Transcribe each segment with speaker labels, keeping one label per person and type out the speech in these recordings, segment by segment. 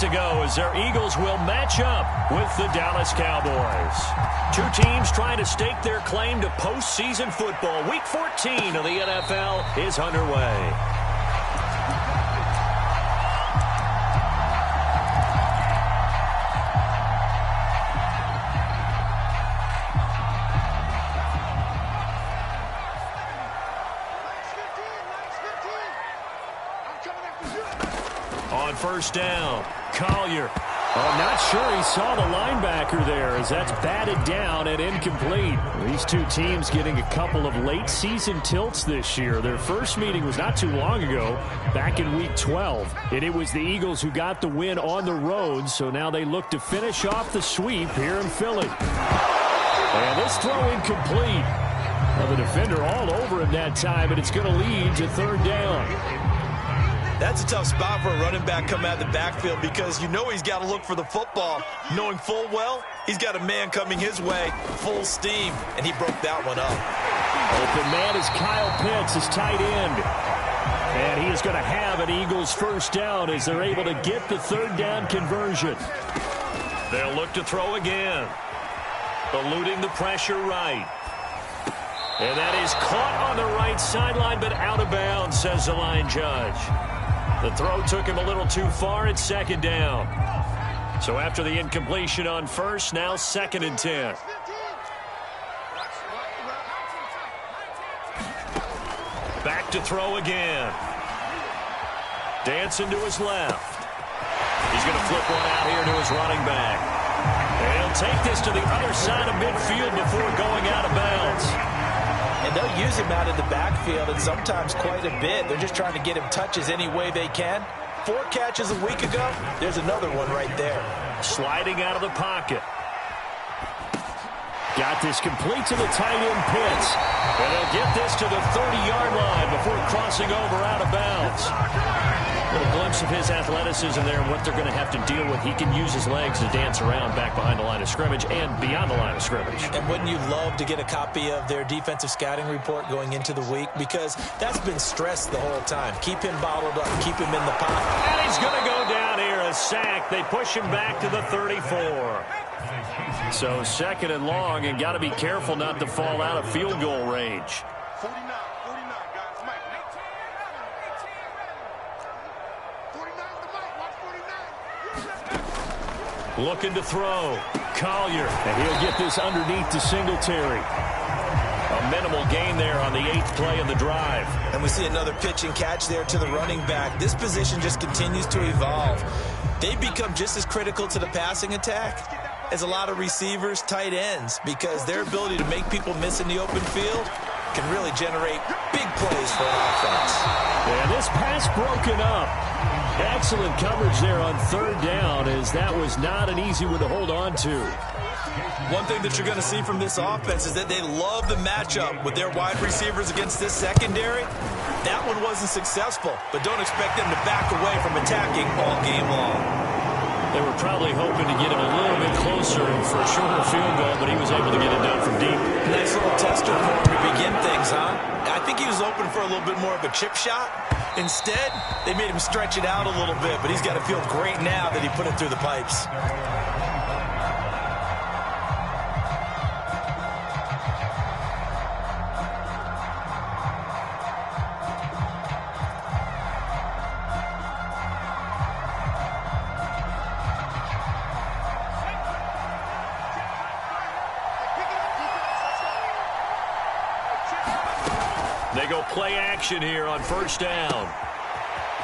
Speaker 1: to go as their Eagles will match up with the Dallas Cowboys. Two teams trying to stake their claim to postseason football. Week 14 of the NFL is underway. On first down, Collier. I'm not sure he saw the linebacker there as that's batted down and incomplete. These two teams getting a couple of late season tilts this year. Their first meeting was not too long ago, back in Week 12. And it was the Eagles who got the win on the road, so now they look to finish off the sweep here in Philly. And this throw incomplete. Well, the defender all over him that time, and it's going to lead to third down.
Speaker 2: That's a tough spot for a running back coming out of the backfield because you know he's got to look for the football, knowing full well he's got a man coming his way, full steam, and he broke that one up.
Speaker 1: Open man is Kyle Pitts, his tight end. And he is going to have an Eagles first down as they're able to get the third down conversion. They'll look to throw again. Eluding the pressure right. And that is caught on the right sideline, but out of bounds, says the line judge. The throw took him a little too far at second down. So after the incompletion on first, now 2nd and 10. Back to throw again. Dancing to his left. He's going to flip one out here to his running back. And he'll take this to the other side of midfield before going out of bounds.
Speaker 2: And they'll use him out of the backfield, and sometimes quite a bit. They're just trying to get him touches any way they can. 4 catches a week ago. There's another one right there.
Speaker 1: Sliding out of the pocket. Got this complete to the tight end Pitts. And they'll get this to the 30-yard line before crossing over out of bounds. A little glimpse of his athleticism there and what they're going to have to deal with. He can use his legs to dance around back behind the line of scrimmage and beyond the line of scrimmage.
Speaker 2: And wouldn't you love to get a copy of their defensive scouting report going into the week? Because that's been stressed the whole time. Keep him bottled up. Keep him in the pocket.
Speaker 1: And he's going to go down here, a sack. They push him back to the 34. So 2nd and long, and got to be careful not to fall out of field goal range.
Speaker 3: 49, guys. Mike. 49 the mic. Watch 49.
Speaker 1: Looking to throw. Collier. And he'll get this underneath to Singletary. A minimal gain there on the 8th play of the drive.
Speaker 2: And we see another pitch and catch there to the running back. This position just continues to evolve. They become just as critical to the passing attack as a lot of receivers, tight ends, because their ability to make people miss in the open field can really generate big plays for an offense.
Speaker 1: And this pass broken up. Excellent coverage there on third down, as that was not an easy one to hold on to.
Speaker 2: One thing that you're going to see from this offense is that they love the matchup with their wide receivers against this secondary. That one wasn't successful, but don't expect them to back away from attacking all game long.
Speaker 1: They were probably hoping to get him a little bit closer for a shorter field goal, but he was able to get it done from deep.
Speaker 2: Nice little tester for him to begin things, huh? I think he was open for a little bit more of a chip shot. Instead, they made him stretch it out a little bit, but he's got to feel great now that he put it through the pipes.
Speaker 1: They go play action here on first down.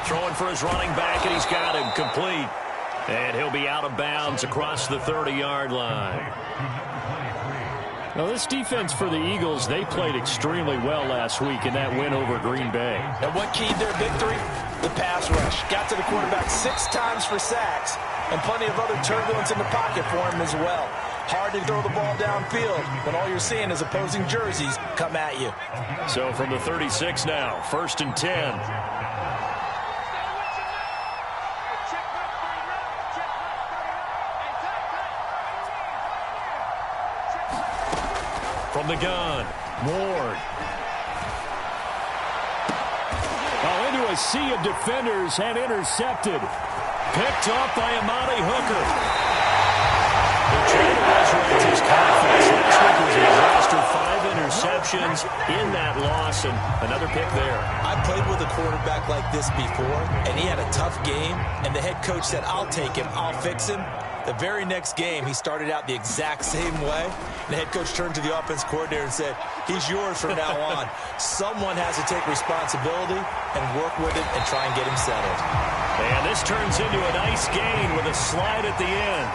Speaker 1: Throwing for his running back, and he's got him complete. And he'll be out of bounds across the 30-yard line. Now, this defense for the Eagles, they played extremely well last week in that win over Green Bay.
Speaker 2: And what keyed their victory? The pass rush. Got to the quarterback 6 times for sacks, and plenty of other turbulence in the pocket for him as well. Hard to throw the ball downfield when all you're seeing is opposing jerseys come at you.
Speaker 1: So from the 36 now, 1st and 10. From the gun, Ward. Oh, into a sea of defenders and intercepted. Picked off by Amani Hooker. They're trying to resurrect his confidence. Last week was a disaster. 5 interceptions in that loss, and another pick there.
Speaker 2: I played with a quarterback like this before, and he had a tough game, and the head coach said, I'll take him, I'll fix him. The very next game, he started out the exact same way. The head coach turned to the offense coordinator and said, he's yours from now on. Someone has to take responsibility and work with it and try and get him settled.
Speaker 1: And this turns into a nice gain with a slide at the end.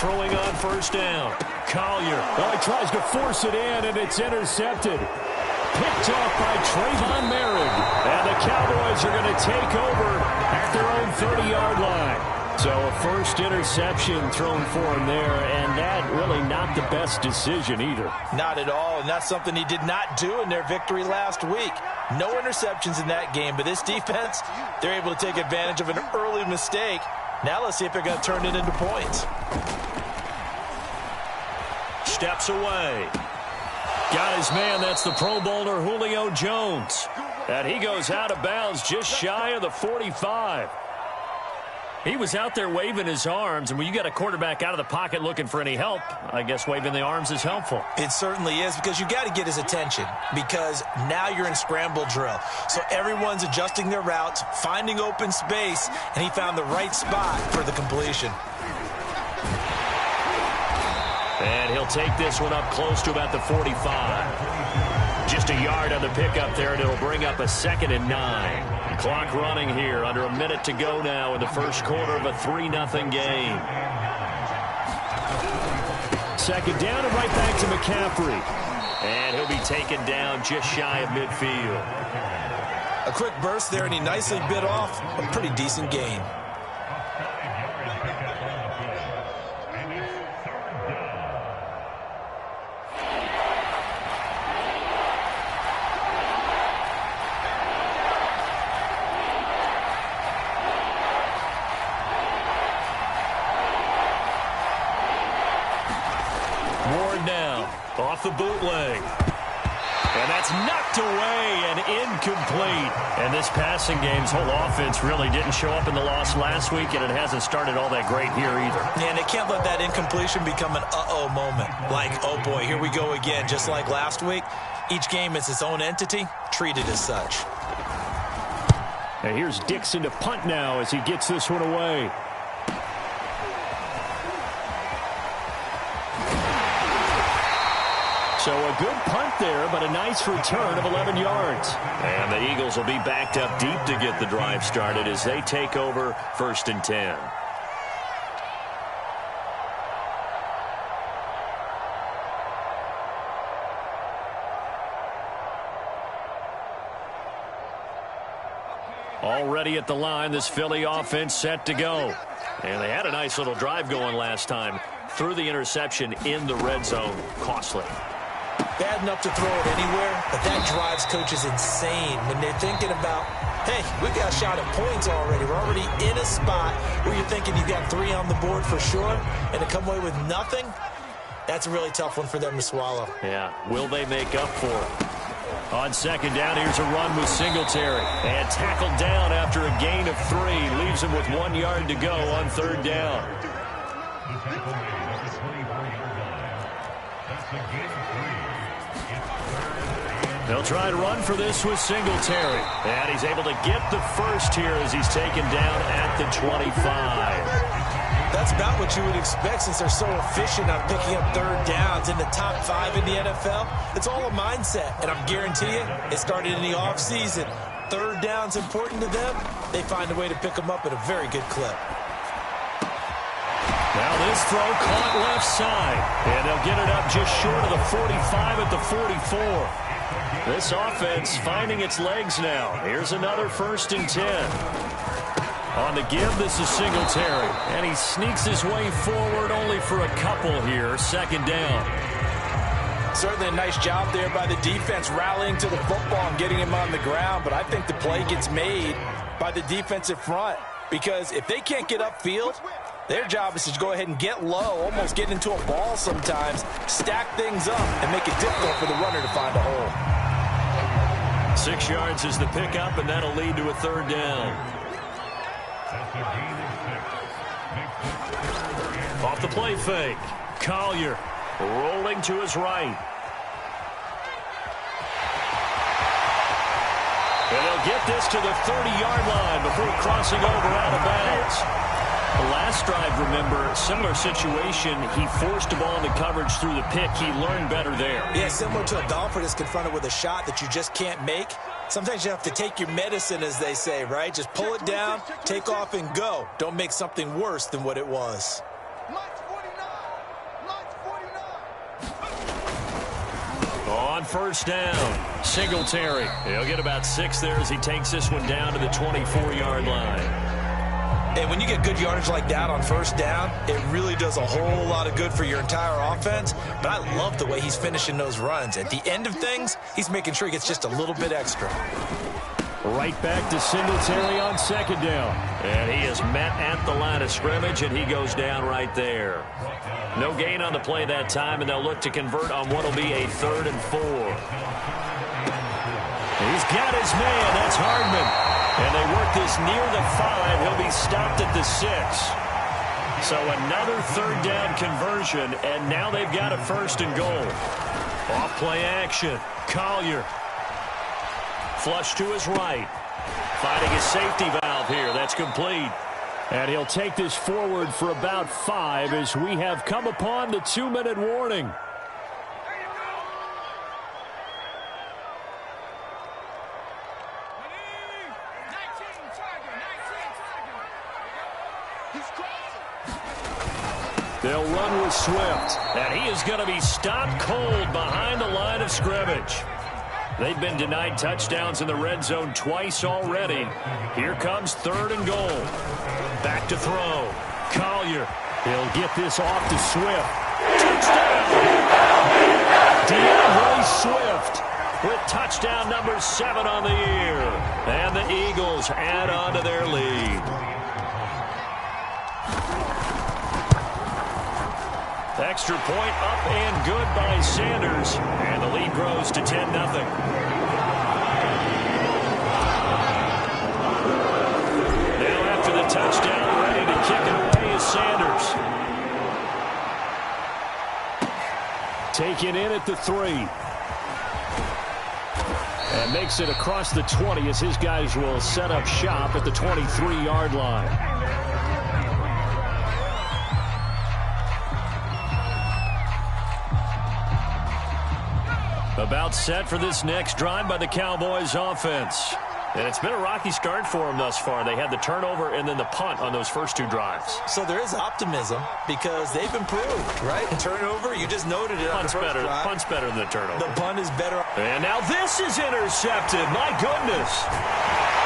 Speaker 1: Throwing on first down. Collier. Oh, he tries to force it in, and it's intercepted. Picked off by Trayvon Merritt. And the Cowboys are going to take over at their own 30-yard line. So a first interception thrown for him there, and that really not the best decision either.
Speaker 2: Not at all, and that's something he did not do in their victory last week. No interceptions in that game, but this defense, they're able to take advantage of an early mistake. Now let's see if they're going to turn it into points.
Speaker 1: Steps away. Got his man. That's the Pro Bowler Julio Jones. And he goes out of bounds just shy of the 45. He was out there waving his arms, and when you got a quarterback out of the pocket looking for any help, I guess waving the arms is helpful.
Speaker 2: It certainly is, because you got to get his attention, because now you're in scramble drill. So everyone's adjusting their routes, finding open space, and he found the right spot for the completion.
Speaker 1: And he'll take this one up close to about the 45. Just a yard on the pickup there, and it'll bring up a 2nd and 9. Clock running here, under a minute to go now in the first quarter of a 3-0 game. Second down and right back to McCaffrey. And he'll be taken down just shy of midfield.
Speaker 2: A quick burst there, and he nicely bit off a pretty decent gain.
Speaker 1: Off the bootleg. And that's knocked away and incomplete. And this passing game's whole offense really didn't show up in the loss last week, and it hasn't started all that great here either.
Speaker 2: Yeah, and they can't let that incompletion become an uh-oh moment. Like, oh boy, here we go again. Just like last week, each game is its own entity, treated as such.
Speaker 1: And here's Dixon to punt now as he gets this one away. So a good punt there, but a nice return of 11 yards. And the Eagles will be backed up deep to get the drive started as they take over 1st and 10. Already at the line, this Philly offense set to go. And they had a nice little drive going last time. Threw the interception in the red zone. Costly.
Speaker 2: Bad enough to throw it anywhere, but that drives coaches insane when they're thinking about, hey, we got a shot at points already. We're already in a spot where you're thinking you got 3 on the board for sure, and to come away with nothing, that's a really tough one for them to swallow.
Speaker 1: Yeah, will they make up for it? On second down, here's a run with Singletary. And tackled down after a gain of 3. Leaves him with 1 yard to go on 3rd down. They'll try to run for this with Singletary. And he's able to get the first here as he's taken down at the 25.
Speaker 2: That's about what you would expect since they're so efficient on picking up 3rd downs in the top 5 in the NFL. It's all a mindset, and I'm guarantee you it started in the offseason. 3rd down's important to them. They find a way to pick them up at a very good clip.
Speaker 1: Now this throw caught left side, and they'll get it up just short of the 45 at the 44. This offense finding its legs now. Here's another 1st and 10. On the give, this is Singletary. And he sneaks his way forward only for a couple here. 2nd down.
Speaker 2: Certainly a nice job there by the defense rallying to the football and getting him on the ground. But I think the play gets made by the defensive front. Because if they can't get upfield, their job is to go ahead and get low, almost get into a ball sometimes, stack things up, and make it difficult for the runner to find a hole.
Speaker 1: 6 yards is the pickup, and that'll lead to a third down. Off the play fake. Collier rolling to his right. And they'll get this to the 30-yard line before crossing over out of bounds. The last drive, remember, similar situation. He forced the ball into coverage through the pick. He learned better there.
Speaker 2: Yeah, similar to a golfer that's confronted with a shot that you just can't make. Sometimes you have to take your medicine, as they say, right? Just pull it down, take off, and go. Don't make something worse than what it was.
Speaker 1: On first down, Singletary. He'll get about 6 there as he takes this one down to the 24-yard line.
Speaker 2: And when you get good yardage like that on first down, it really does a whole lot of good for your entire offense. But I love the way he's finishing those runs. At the end of things, he's making sure he gets just a little bit extra.
Speaker 1: Right back to Singletary on second down. And he is met at the line of scrimmage, and he goes down right there. No gain on the play that time, and they'll look to convert on what will be a 3rd and 4. He's got his man. That's Hardman. And they work this near the 5. He'll be stopped at the 6. So another third down conversion, and now they've got a 1st and goal. Off play action. Collier. Flush to his right. Finding his safety valve here. That's complete. And he'll take this forward for about 5 as we have come upon the 2-minute warning. They'll run with Swift, and he is going to be stopped cold behind the line of scrimmage. They've been denied touchdowns in the red zone twice already. Here comes 3rd and goal. Back to throw. Collier. He'll get this off to Swift. Touchdown! DeAndre Swift with touchdown number 7 on the year. And the Eagles add on to their lead. Extra point up and good by Sanders. And the lead grows to 10-0. Now after the touchdown, ready to kick it away is Sanders. Taken in at the 3. And makes it across the 20 as his guys will set up shop at the 23-yard line. About set for this next drive by the Cowboys offense. And it's been a rocky start for them thus far. They had the turnover and then the punt on those first 2 drives.
Speaker 2: So there is optimism because they've improved, right? Turnover, you just noted it on the first drive.
Speaker 1: Punt's better than the turnover.
Speaker 2: The punt is better.
Speaker 1: And now this is intercepted. My goodness.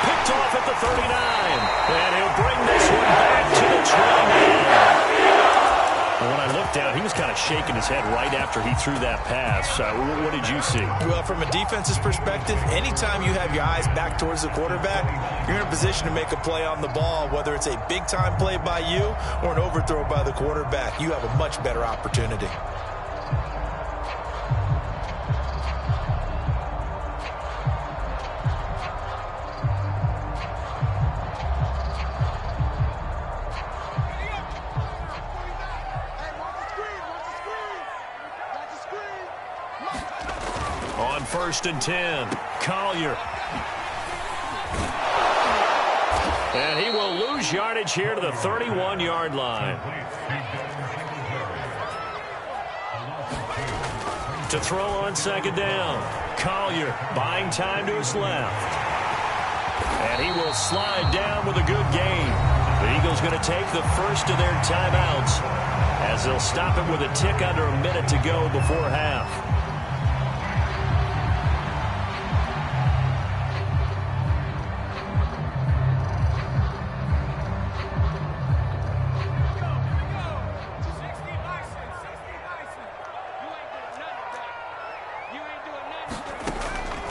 Speaker 1: Picked off at the 39. And he'll bring this one back to the 29. When I looked down, he was kind of shaking his head right after he threw that pass. What did you see?
Speaker 2: Well, from a defense's perspective, anytime you have your eyes back towards the quarterback, you're in a position to make a play on the ball, whether it's a big-time play by you or an overthrow by the quarterback. You have a much better opportunity.
Speaker 1: On 1st and 10, Collier. And he will lose yardage here to the 31-yard line. To throw on 2nd down, Collier buying time to his left. And he will slide down with a good gain. The Eagles going to take the first of their timeouts as they'll stop it with a tick under a minute to go before half.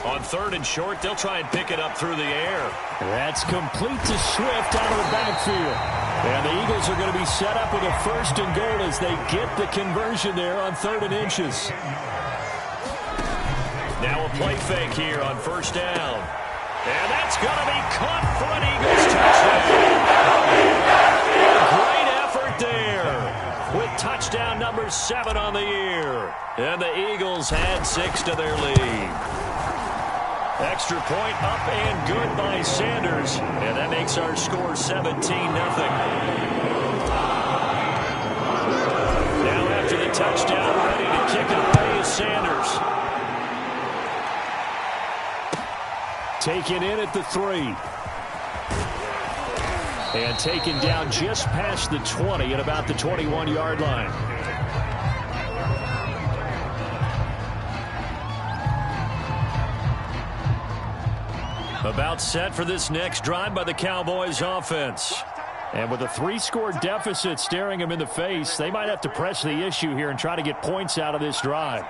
Speaker 1: On 3rd and short, they'll try and pick it up through the air. That's complete to Swift out of the backfield. And the Eagles are going to be set up with a 1st and goal as they get the conversion there on 3rd and inches. Now a play fake here on first down. And that's going to be caught for an Eagles touchdown. Great effort there with touchdown number 7 on the year. And the Eagles had 6 to their lead. Extra point up and good by Sanders. And that makes our score 17-0. Now after the touchdown, ready to kick it away is Sanders. Taken in at the 3. And taken down just past the 20 at about the 21-yard line. About set for this next drive by the Cowboys offense. And with a 3-score deficit staring them in the face, they might have to press the issue here and try to get points out of this drive.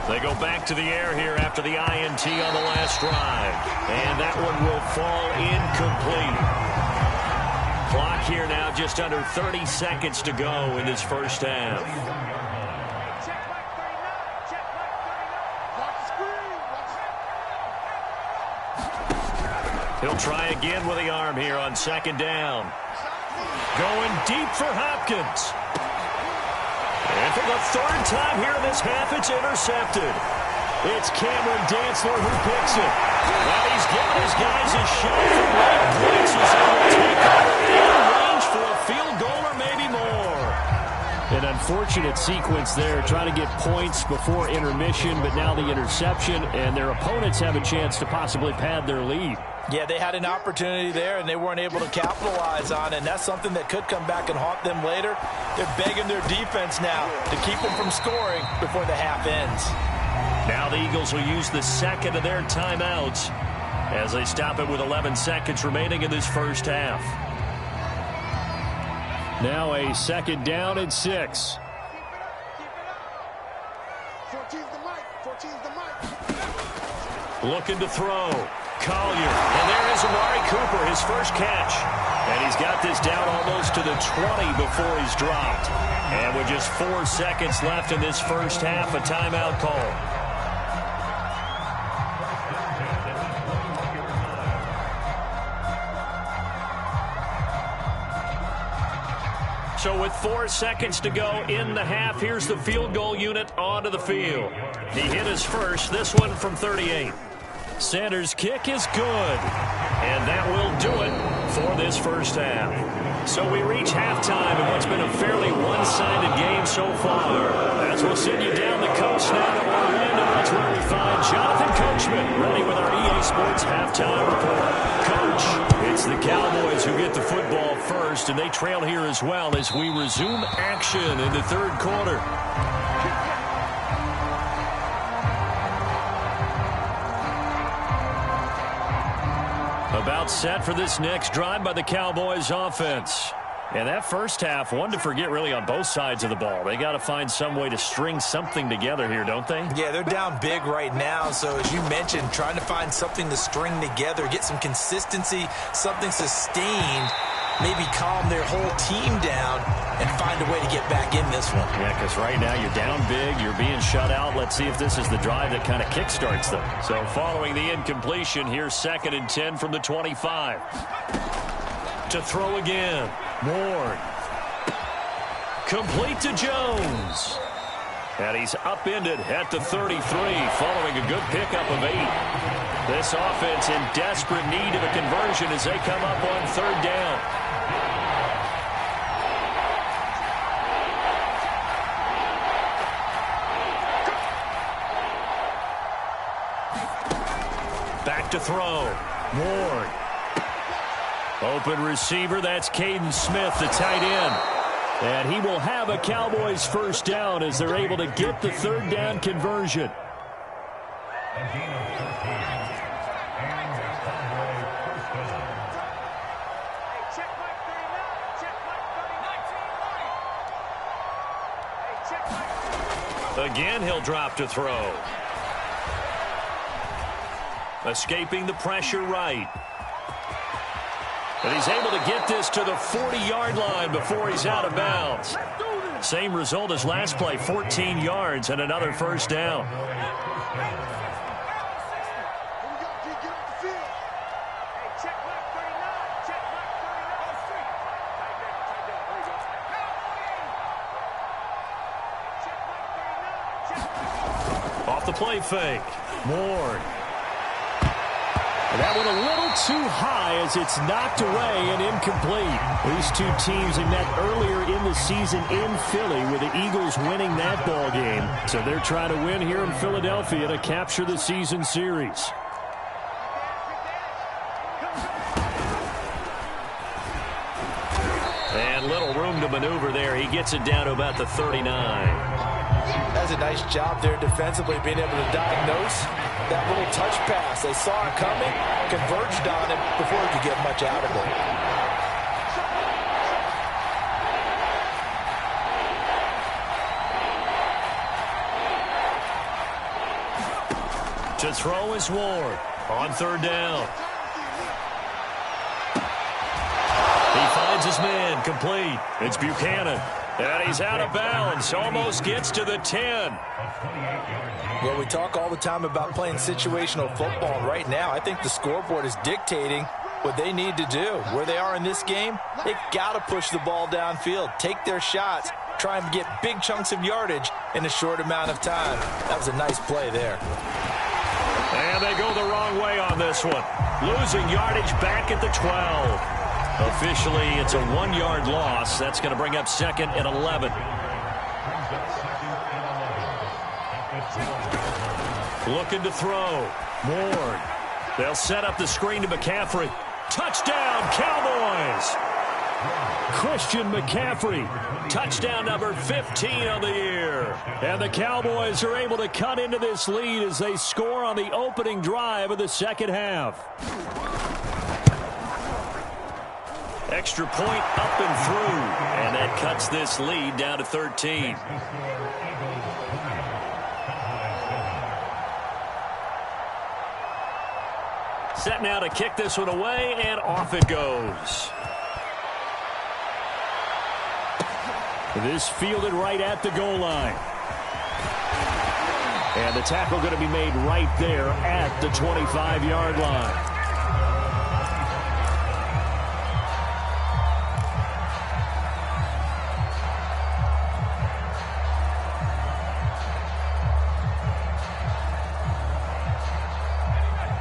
Speaker 1: They go back to the air here after the INT on the last drive. And that one will fall incomplete. Clock here now just under 30 seconds to go in this first half. He'll try again with the arm here on second down. Going deep for Hopkins. And for the 3rd time here in this half, it's intercepted. It's Cameron Dantzler who picks it. Now he's giving his guys a shot from right places and will take over in range for a field goal or maybe more. An unfortunate sequence there, trying to get points before intermission, but now the interception, and their opponents have a chance to possibly pad their lead.
Speaker 2: Yeah, they had an opportunity there, and they weren't able to capitalize on it, and that's something that could come back and haunt them later. They're begging their defense now to keep them from scoring before the half ends.
Speaker 1: Now the Eagles will use the second of their timeouts as they stop it with 11 seconds remaining in this first half. Now a second down and 6.
Speaker 3: 14's the mic. 14's the mic.
Speaker 1: Looking to throw. Collier. And there is Amari Cooper, his first catch. And he's got this down almost to the 20 before he's dropped. And with just 4 seconds left in this first half, a timeout call. So with 4 seconds to go in the half, here's the field goal unit onto the field. He hit his first, this one from 38. Sanders' kick is good, and that will do it for this first half. So we reach halftime in what's been a fairly one-sided game so far. As we'll send you down the coast now to Orlando, that's where we find Jonathan Coachman ready with our EA Sports halftime report. Coach, it's the Cowboys who get the football first, and they trail here as well as we resume action in the third quarter. About set for this next drive by the Cowboys offense. And that first half, one to forget really on both sides of the ball. They got to find some way to string something together here, don't they?
Speaker 2: Yeah, they're down big right now. So as you mentioned, trying to find something to string together, get some consistency, something sustained, maybe calm their whole team down and find a way to get back in this one.
Speaker 1: Yeah, because right now you're down big, you're being shut out. Let's see if this is the drive that kind of kickstarts them. So following the incompletion, here's 2nd and 10 from the 25. To throw again. Ward. Complete to Jones. And he's upended at the 33 following a good pickup of 8. This offense in desperate need of a conversion as they come up on 3rd down. Back to throw. Ward. Open receiver, that's Caden Smith, the tight end. And he will have a Cowboys first down as they're able to get the 3rd down conversion. Again, he'll drop to throw. Escaping the pressure right. And he's able to get this to the 40-yard line before he's out of bounds. Same result as last play, 14 yards and another first down. Off the play fake. Ward. That one a little too high as it's knocked away and incomplete. These two teams had met earlier in the season in Philly with the Eagles winning that ball game. So they're trying to win here in Philadelphia to capture the season series. And little room to maneuver there. He gets it down to about the 39.
Speaker 2: That's a nice job there defensively, being able to diagnose that little touch pass. They saw it coming, converged on it before he could get much out of it.
Speaker 1: To throw is Ward on third down. He finds his man, complete. It's Buchanan. And he's out of bounds, almost gets to the 10.
Speaker 2: Well, we talk all the time about playing situational football. Right now, I think the scoreboard is dictating what they need to do. Where they are in this game, they've got to push the ball downfield, take their shots, try and get big chunks of yardage in a short amount of time. That was a nice play there.
Speaker 1: And they go the wrong way on this one. Losing yardage back at the 12. Officially, it's a 1-yard loss. That's going to bring up second and 11. Looking to throw. Ward. They'll set up the screen to McCaffrey. Touchdown, Cowboys! Christian McCaffrey. Touchdown number 15 on the year. And the Cowboys are able to cut into this lead as they score on the opening drive of the second half. Extra point up and through. And that cuts this lead down to 13. Set now to kick this one away, and off it goes. This fielded right at the goal line. And the tackle going to be made right there at the 25-yard line.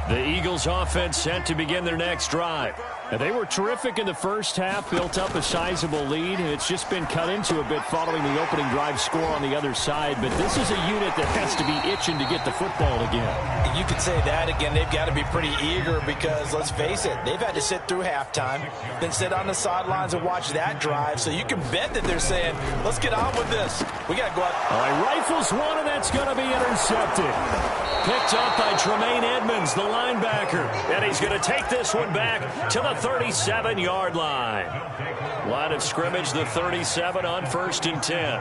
Speaker 1: The Eagles offense set to begin their next drive. And they were terrific in the first half, built up a sizable lead, and it's just been cut into a bit following the opening drive score on the other side. But this is a unit that has to be itching to get the football again.
Speaker 2: You could say that again. They've got to be pretty eager because, let's face it, they've had to sit through halftime, then sit on the sidelines and watch that drive. So you can bet that they're saying, let's get on with this. We got to go out.
Speaker 1: All right, rifles one, and that's going to be intercepted. Picked up by Tremaine Edmonds, the linebacker. And he's going to take this one back to the 37-yard line. Line of scrimmage, the 37 on 1st and 10.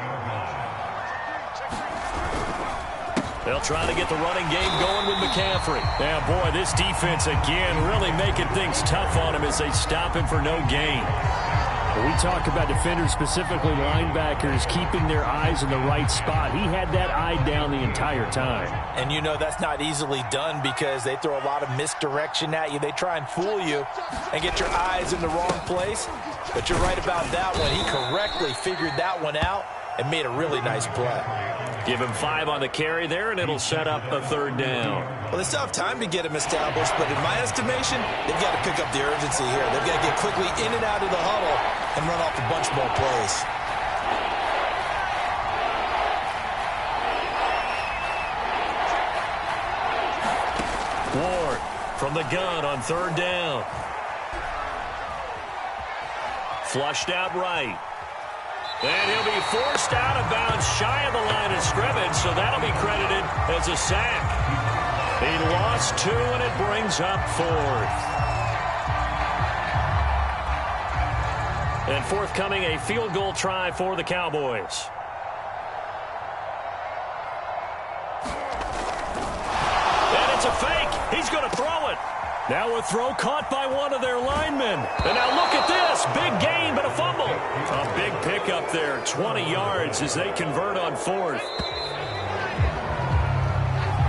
Speaker 1: They'll try to get the running game going with McCaffrey. Now, boy, this defense again really making things tough on him as they stop him for no gain. We talk about defenders, specifically linebackers, keeping their eyes in the right spot. He had that eye down the entire time.
Speaker 2: And you know that's not easily done because they throw a lot of misdirection at you. They try and fool you and get your eyes in the wrong place. But you're right about that one. He correctly figured that one out and made a really nice play.
Speaker 1: Give him 5 on the carry there, and it'll set up a 3rd down.
Speaker 2: Well, they still have time to get him established, but in my estimation, they've got to pick up the urgency here. They've got to get quickly in and out of the huddle and run off a bunch more plays.
Speaker 1: Ward from the gun on 3rd down. Flushed out right. And he'll be forced out of bounds shy of the line of scrimmage, so that'll be credited as a sack. He lost 2, and it brings up 4th. And forthcoming, a field goal try for the Cowboys. And it's a fake. He's going to throw it. Now a throw caught by one of their linemen. And now look at this. Big gain, but a fumble. A big pick pickup there, 20 yards as they convert on fourth.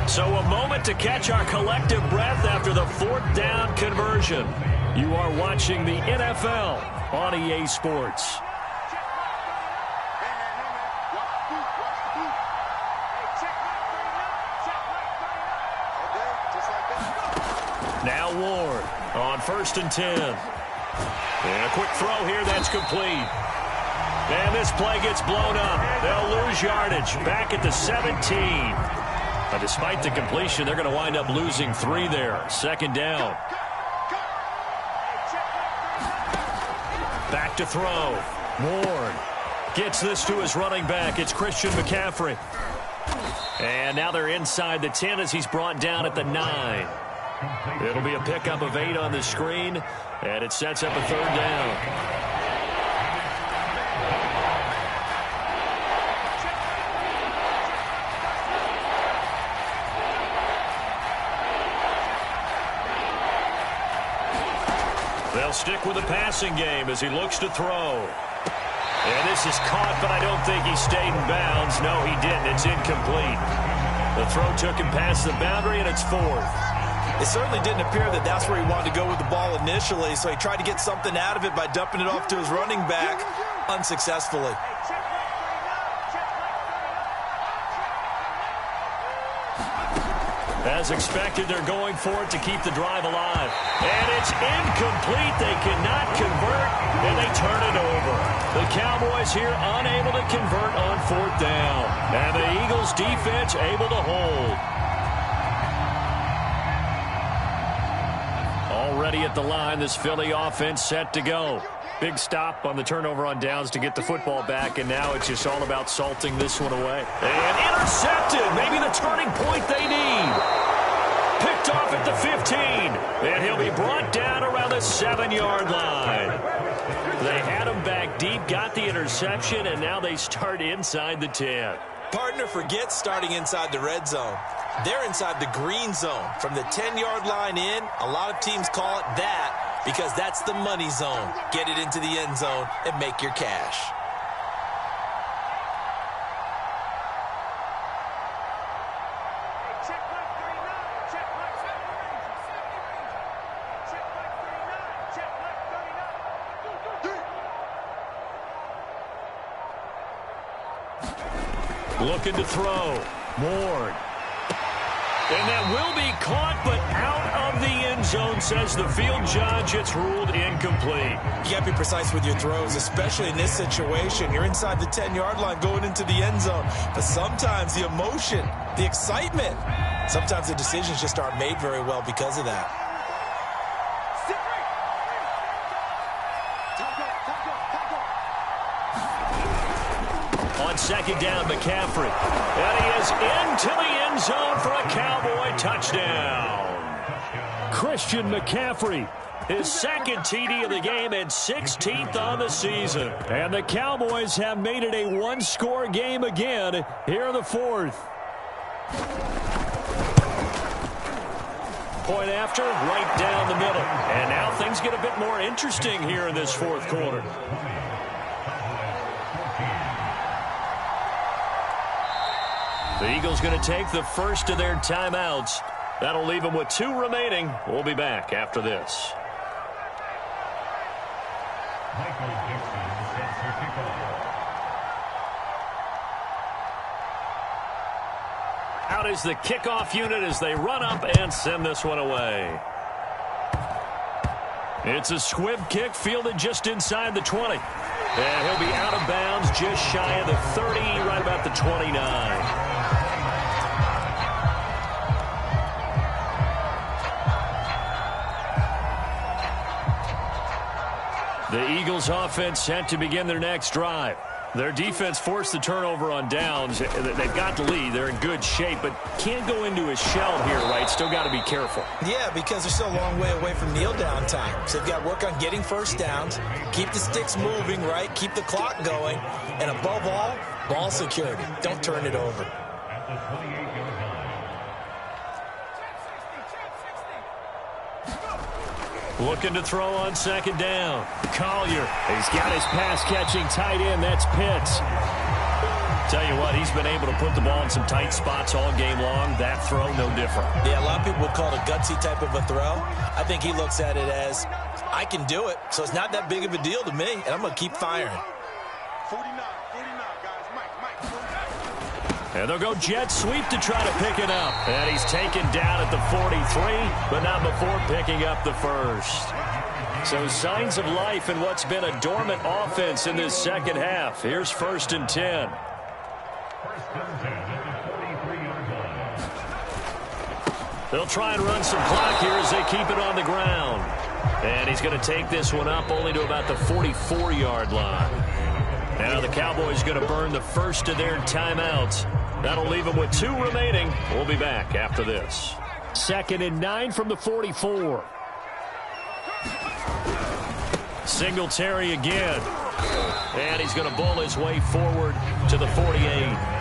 Speaker 1: So a moment to catch our collective breath after the fourth down conversion. You are watching the NFL on EA Sports. Now Ward on 1st and 10. And a quick throw here that's complete. And this play gets blown up. They'll lose yardage back at the 17. Despite the completion, they're going to wind up losing 3 there. 2nd down. Back to throw. Ward gets this to his running back. It's Christian McCaffrey. And now they're inside the 10 as he's brought down at the 9. It'll be a pickup of 8 on the screen, and it sets up a 3rd down. They'll stick with the passing game as he looks to throw. And this is caught, but I don't think he stayed in bounds. No, he didn't. It's incomplete. The throw took him past the boundary, and it's 4th.
Speaker 2: It certainly didn't appear that that's where he wanted to go with the ball initially, so he tried to get something out of it by dumping it off to his running back unsuccessfully.
Speaker 1: As expected, they're going for it to keep the drive alive. And it's incomplete. They cannot convert, and they turn it over. The Cowboys here unable to convert on 4th down. And the Eagles defense able to hold. Already at the line, this Philly offense set to go. Big stop on the turnover on downs to get the football back, and now it's just all about salting this one away. And intercepted, maybe the turning point they need. Picked off at the 15, and he'll be brought down around the 7-yard line. They had him back deep, got the interception, and now they start inside the 10.
Speaker 2: Partner forgets starting inside the red zone. They're inside the green zone. From the 10-yard line in, a lot of teams call it that because that's the money zone. Get it into the end zone and make your cash.
Speaker 1: Looking to throw. Ward. And that will be caught, but out of the end zone, says the field judge. It's ruled incomplete.
Speaker 2: You got to be precise with your throws, especially in this situation. You're inside the 10-yard line going into the end zone. But sometimes the emotion, the excitement, sometimes the decisions just aren't made very well because of that.
Speaker 1: On 2nd down, McCaffrey. And he is into the end zone for a Cowboy touchdown. Christian McCaffrey, his 2nd TD of the game and 16th on the season. And the Cowboys have made it a one-score game again here in the 4th. Point after, right down the middle. And now things get a bit more interesting here in this 4th quarter. The Eagles going to take the first of their timeouts. That'll leave them with 2 remaining. We'll be back after this. Out is the kickoff unit as they run up and send this one away. It's a squib kick fielded just inside the 20. And he'll be out of bounds just shy of the 30, right about the 29. The Eagles offense set to begin their next drive. Their defense forced the turnover on downs. They've got the lead. They're in good shape, but can't go into a shell here, right? Still got to be careful.
Speaker 2: Yeah, because they're still a long way away from kneel down time. So they've got to work on getting first downs, keep the sticks moving, right? Keep the clock going. And above all, ball security. Don't turn it over.
Speaker 1: Looking to throw on second down. Collier. He's got his pass-catching tight end. That's Pitts. Tell you what, he's been able to put the ball in some tight spots all game long. That throw, no different.
Speaker 2: Yeah, a lot of people would call it a gutsy type of a throw. I think he looks at it as, I can do it, so it's not that big of a deal to me, and I'm going to keep firing.
Speaker 3: 49, guys. Mike.
Speaker 1: And they'll go jet sweep to try to pick it up. And he's taken down at the 43, but not before picking up the first. So signs of life in what's been a dormant offense in this second half. Here's 1st and 10. They'll try and run some clock here as they keep it on the ground. And he's going to take this one up only to about the 44-yard line. Now the Cowboys going to burn the first of their timeouts. That'll leave them with 2 remaining. We'll be back after this. 2nd and 9 from the 44. Singletary again. And he's going to bull his way forward to the 48.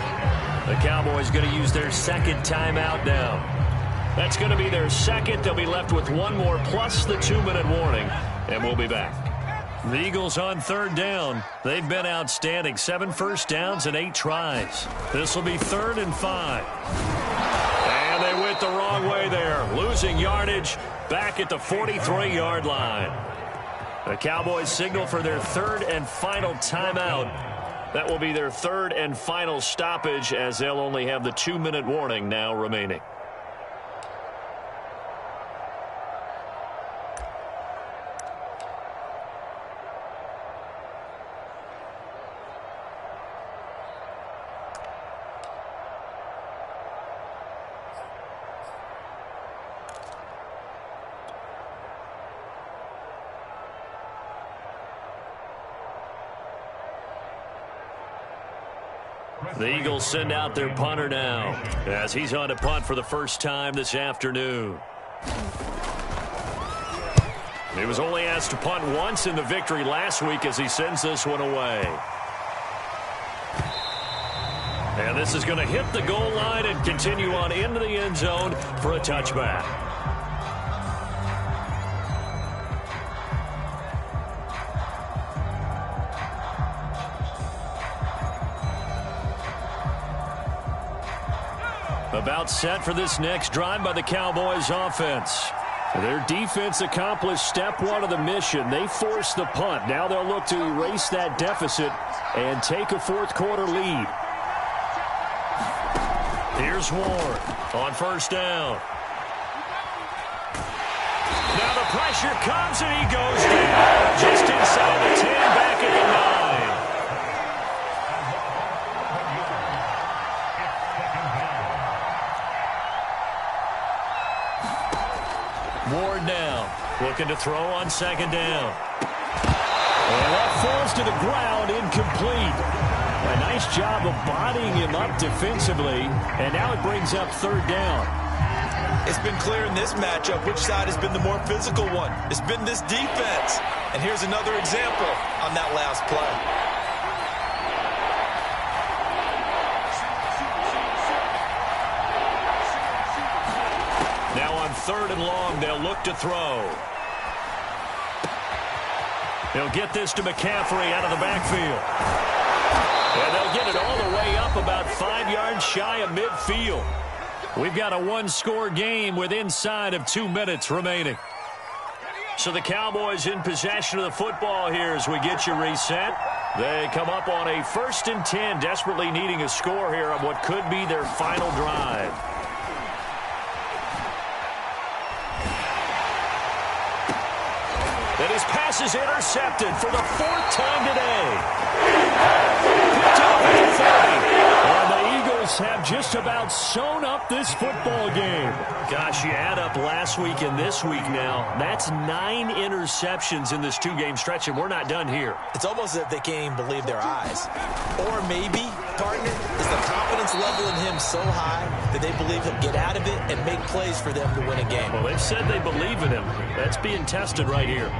Speaker 1: The Cowboys going to use their 2nd timeout now. That's going to be their 2nd. They'll be left with 1 more plus the 2-minute warning. And we'll be back. The Eagles on 3rd down. They've been outstanding. 7 first downs and 8 tries. This will be 3rd and 5. And they went the wrong way there. Losing yardage back at the 43-yard line. The Cowboys signal for their 3rd and final timeout. That will be their 3rd and final stoppage as they'll only have the 2-minute warning now remaining. The Eagles send out their punter now as he's on to punt for the first time this afternoon. He was only asked to punt once in the victory last week as he sends this one away. And this is going to hit the goal line and continue on into the end zone for a touchback. About set for this next drive by the Cowboys offense. Their defense accomplished step 1 of the mission. They forced the punt. Now they'll look to erase that deficit and take a 4th quarter lead. Here's Ward on 1st down. Now the pressure comes and he goes down. Just inside the 10, back at the 9. Ward now, looking to throw on 2nd down. And that falls to the ground, incomplete. A nice job of bodying him up defensively, and now it brings up 3rd down.
Speaker 2: It's been clear in this matchup which side has been the more physical one. It's been this defense. And here's another example on that last play. Now on 3rd and long, they'll look to throw. They'll get this to McCaffrey out of the backfield. And they'll get it all the way up about 5 yards shy of midfield. We've got a 1-score game with inside of 2 minutes remaining. So the Cowboys in possession of the football here as we get you reset. They come up on a 1st and 10, desperately needing a score here on what could be their final drive. And his pass is intercepted for the 4th time today. Picked up at 30. And the Eagles have just about sewn up this football game. Gosh, you add up last week and this week now. That's 9 interceptions in this 2-game stretch, and we're not done here. It's almost as if they can't even believe their eyes. Or maybe, partner, is the confidence level in him so high that they believe he'll get out of it and make plays for them to win a game. Well, they've said they believe in him. That's being tested right here.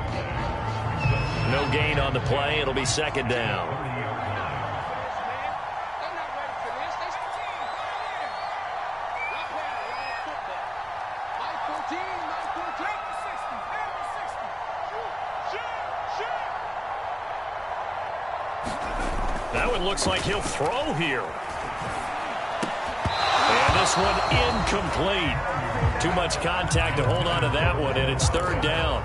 Speaker 2: No gain on the play. It'll be 2nd down.
Speaker 1: That one looks like he'll throw here. And this one incomplete. Too much contact to hold on to that one, and it's third down.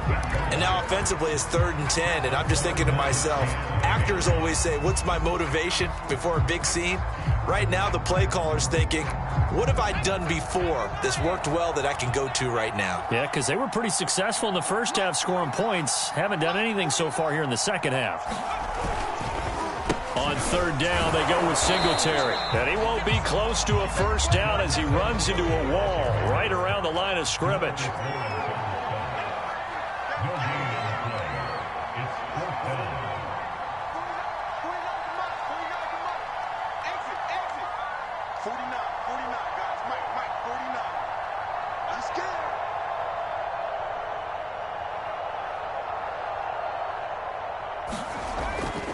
Speaker 2: And now offensively it's 3rd and 10, and I'm just thinking to myself, actors always say, what's my motivation before a big scene? Right now the play caller's thinking, what have I done before that's worked well that I can go to right now?
Speaker 1: Yeah, because they were pretty successful in the first half scoring points. Haven't done anything so far here in the second half. On 3rd down, they go with Singletary. And he won't be close to a first down as he runs into a wall right around the line of scrimmage.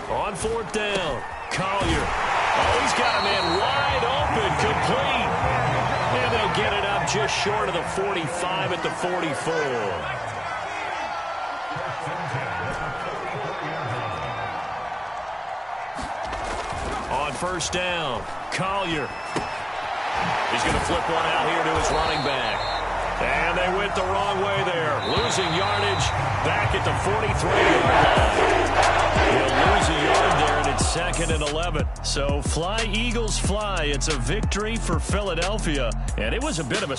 Speaker 1: On 4th down, Collier. Oh, he's got a man wide open, complete. And they'll get it up just short of the 45 at the 44. On 1st down, Collier. He's going to flip one out here to his running back. And they went the wrong way there. Losing yardage back at the 43-yard line. He'll lose a yard there, and it's 2nd and 11. So fly, Eagles, fly. It's a victory for Philadelphia, and it was a bit of a